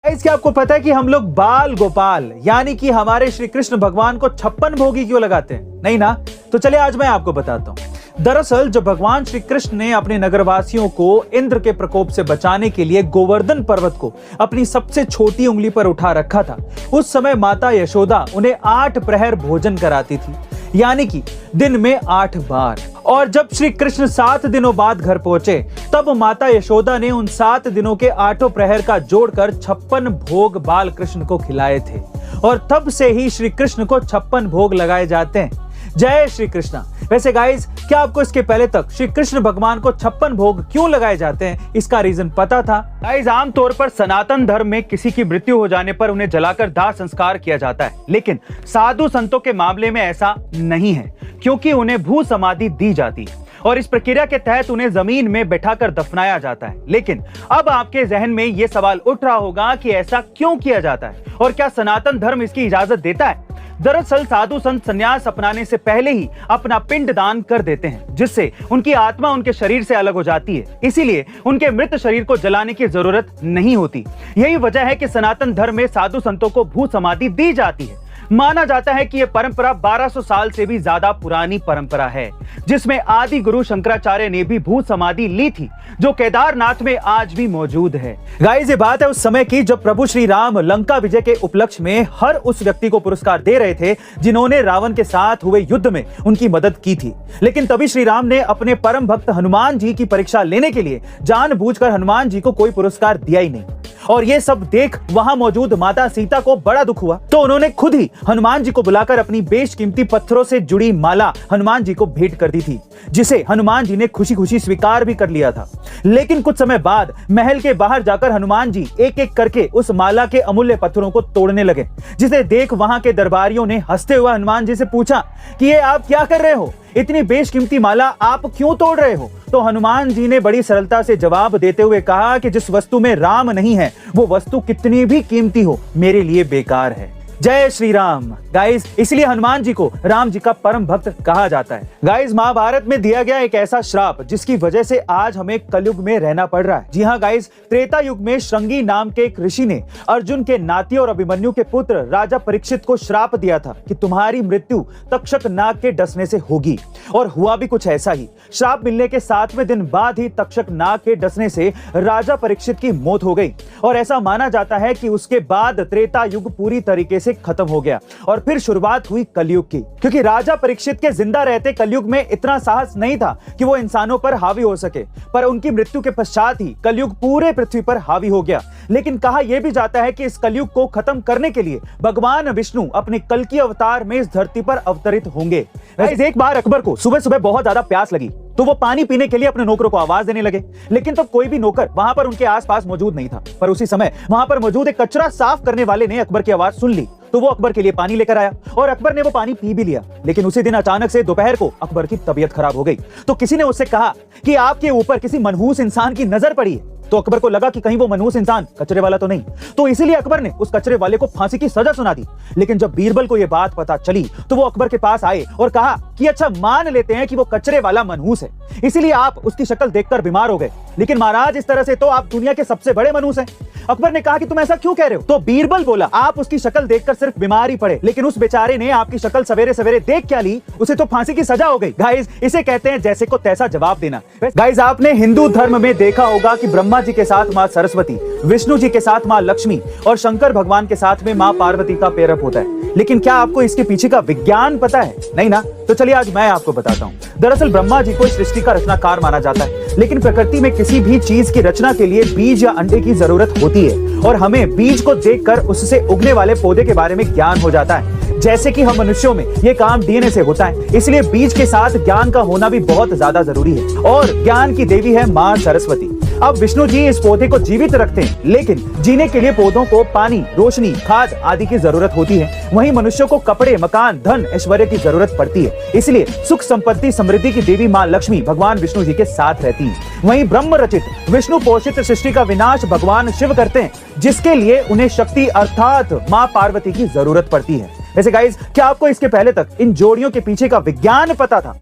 क्या आपको पता है कि हम लोग बाल गोपाल यानी कि हमारे श्री कृष्ण भगवान को 56 भोगी क्यों लगाते हैं? नहीं ना? तो चलिए आज मैं आपको बताता हूं। दरअसल जब भगवान श्री कृष्ण ने अपने नगरवासियों को इंद्र के प्रकोप से बचाने के लिए गोवर्धन पर्वत को अपनी सबसे छोटी उंगली पर उठा रखा था, उस समय माता यशोदा उन्हें 8 प्रहर भोजन कराती थी, यानी कि दिन में 8 बार। और जब श्री कृष्ण 7 दिनों बाद घर पहुंचे तब माता यशोदा ने उन 7 दिनों के 8 प्रहर का जोड़कर 56 भोग बाल कृष्ण को खिलाए थे, और तब से ही श्री कृष्ण को 56 भोग लगाए जाते हैं। जय श्री कृष्णा। वैसे गाइस, क्या आपको इसके पहले तक श्री कृष्ण भगवान को 56 भोग क्यों लगाए जाते हैं, इसका रीजन पता था? गाइस, आमतौर पर सनातन धर्म में किसी की मृत्यु हो जाने पर उन्हें जलाकर दाह संस्कार किया जाता है, लेकिन साधु संतों के मामले में ऐसा नहीं है, क्योंकि उन्हें भू समाधि दी जाती है और इस प्रक्रिया के तहत उन्हें जमीन में बैठाकर दफनाया जाता है। लेकिन अब आपके जहन में यह सवाल उठ रहा होगा कि ऐसा क्यों किया जाता है और क्या सनातन धर्म इसकी इजाजत देता है? दरअसल साधु संत संन्यास अपनाने से पहले ही अपना पिंड दान कर देते हैं, जिससे उनकी आत्मा उनके शरीर से अलग हो जाती है, इसीलिए उनके मृत शरीर को जलाने की जरूरत नहीं होती। यही वजह है कि सनातन धर्म में साधु संतों को भू समाधि दी जाती है। माना जाता है कि यह परंपरा 1200 साल से भी ज्यादा पुरानी परंपरा है, जिसमें आदि गुरु शंकराचार्य ने भी भू समाधि ली थी, जो केदारनाथ में आज भी मौजूद है। गाइस, ये बात है उस समय की जब प्रभु श्री राम लंका विजय के उपलक्ष्य में हर उस व्यक्ति को पुरस्कार दे रहे थे जिन्होंने रावण के साथ हुए युद्ध में उनकी मदद की थी। लेकिन तभी श्री राम ने अपने परम भक्त हनुमान जी की परीक्षा लेने के लिए जानबूझकर हनुमान जी को कोई पुरस्कार दिया ही नहीं, और ये सब देख वहां मौजूद माता सीता को बड़ा दुख हुआ, तो उन्होंने खुद ही हनुमान जी को बुलाकर अपनी बेशकीमती पत्थरों से जुड़ी माला हनुमान जी को भेंट कर दी थी, जिसे हनुमान जी ने खुशी खुशी स्वीकार भी कर लिया था। लेकिन कुछ समय बाद महल के बाहर जाकर हनुमान जी एक एक करके उस माला के अमूल्य पत्थरों को तोड़ने लगे, जिसे देख वहां के दरबारियों ने हंसते हुए हनुमान जी से पूछा कि ये आप क्या कर रहे हो, इतनी बेशकीमती माला आप क्यों तोड़ रहे हो? तो हनुमान जी ने बड़ी सरलता से जवाब देते हुए कहा कि जिस वस्तु में राम नहीं है वो वस्तु कितनी भी कीमती हो मेरे लिए बेकार है। जय श्री राम। गाइस, इसलिए हनुमान जी को राम जी का परम भक्त कहा जाता है। गाइस, महाभारत में दिया गया एक ऐसा श्राप जिसकी वजह से आज हमें कलयुग में रहना पड़ रहा है। जी हाँ गाइस, त्रेता युग में श्रृंगी नाम के एक ऋषि ने अर्जुन के नाती और अभिमन्यु के पुत्र राजा परीक्षित को श्राप दिया था कि तुम्हारी मृत्यु तक्षक नाग के डसने से होगी, और हुआ भी कुछ ऐसा ही। श्राप मिलने के 7वें दिन बाद ही तक्षक नाग के डसने से राजा परीक्षित की मौत हो गई, और ऐसा माना जाता है कि उसके बाद त्रेता युग पूरी तरीके से खत्म हो गया और फिर शुरुआत हुई कलयुग की। क्योंकि राजा परीक्षित के जिंदा रहते कलयुग में इतना साहस नहीं था कि वो इंसानों पर हावी हो सके, पर उनकी मृत्यु के पश्चात ही कलयुग पूरे पृथ्वी पर हावी हो गया। लेकिन कहा यह भी जाता है कि इस कलयुग को खत्म करने के लिए भगवान विष्णु अपने कल्कि अवतार में इस धरती पर अवतरित होंगे। एक बार अकबर को सुबह सुबह बहुत ज्यादा प्यास लगी, तो वो पानी पीने के लिए अपने नौकरों को आवाज देने लगे, लेकिन तब कोई भी नौकर वहां पर उनके आसपास मौजूद नहीं था। पर उसी समय वहां पर मौजूद एक कचरा साफ करने वाले ने अकबर की आवाज सुन ली, तो वो अकबर के लिए पानी लेकर आया और अकबर ने वो पानी पी भी लिया। लेकिन उसी दिन अचानक से दोपहर को अकबर की तबीयत खराब हो गई, तो किसी ने उससे कहा कि आपके ऊपर किसी मनहूस इंसान की नजर पड़ी है। तो अकबर को लगा कि कहीं वो मनहूस इंसान कचरे वाला तो नहीं, तो इसीलिए अकबर ने उस कचरे वाले को फांसी की सजा सुना दी। लेकिन जब बीरबल को यह बात पता चली तो वो अकबर के पास आए और कहा कि अच्छा, मान लेते हैं कि वो कचरे वाला मनहूस है, इसीलिए आप उसकी शक्ल देखकर बीमार हो गए, लेकिन महाराज इस तरह से तो आप दुनिया के सबसे बड़े मनहूस हैं। अकबर ने कहा कि तुम ऐसा क्यों कह रहे हो? तो बीरबल बोला, आप उसकी शक्ल देखकर सिर्फ बीमार ही पड़े, लेकिन उस बेचारे ने आपकी शक्ल सवेरे सवेरे देख क्या ली, उसे तो फांसी की सजा हो गई। गाइस, इसे कहते हैं जैसे को तैसा जवाब देना। गाइस, आपने हिंदू धर्म में देखा होगा कि ब्रह्मा जी के साथ माँ सरस्वती, विष्णु जी के साथ माँ लक्ष्मी और शंकर भगवान के साथ में माँ पार्वती का पेरप होता है। लेकिन क्या आपको इसके पीछे का विज्ञान पता है? नहीं ना? तो चलिए आज मैं आपको बताता हूँ। दरअसल ब्रह्मा जी को इस सृष्टि का रचनाकार माना जाता है, लेकिन प्रकृति में किसी भी चीज की रचना के लिए बीज या अंडे की जरूरत होती है, और हमें बीज को देखकर उससे उगने वाले पौधे के बारे में ज्ञान हो जाता है। जैसे कि हम मनुष्यों में ये काम डीएनए से होता है, इसलिए बीज के साथ ज्ञान का होना भी बहुत ज्यादा जरूरी है, और ज्ञान की देवी है माँ सरस्वती। अब विष्णु जी इस पौधे को जीवित रखते हैं, लेकिन जीने के लिए पौधों को पानी, रोशनी, खाद आदि की जरूरत होती है। वहीं मनुष्यों को कपड़े, मकान, धन, ऐश्वर्य की जरूरत पड़ती है, इसलिए सुख, संपत्ति, समृद्धि की देवी माँ लक्ष्मी भगवान विष्णु जी के साथ रहती है। वहीं ब्रह्म रचित, विष्णु पोषित सृष्टि का विनाश भगवान शिव करते हैं, जिसके लिए उन्हें शक्ति अर्थात माँ पार्वती की जरूरत पड़ती है। वैसे गाइस, क्या आपको इसके पहले तक इन जोड़ियों के पीछे का विज्ञान पता था?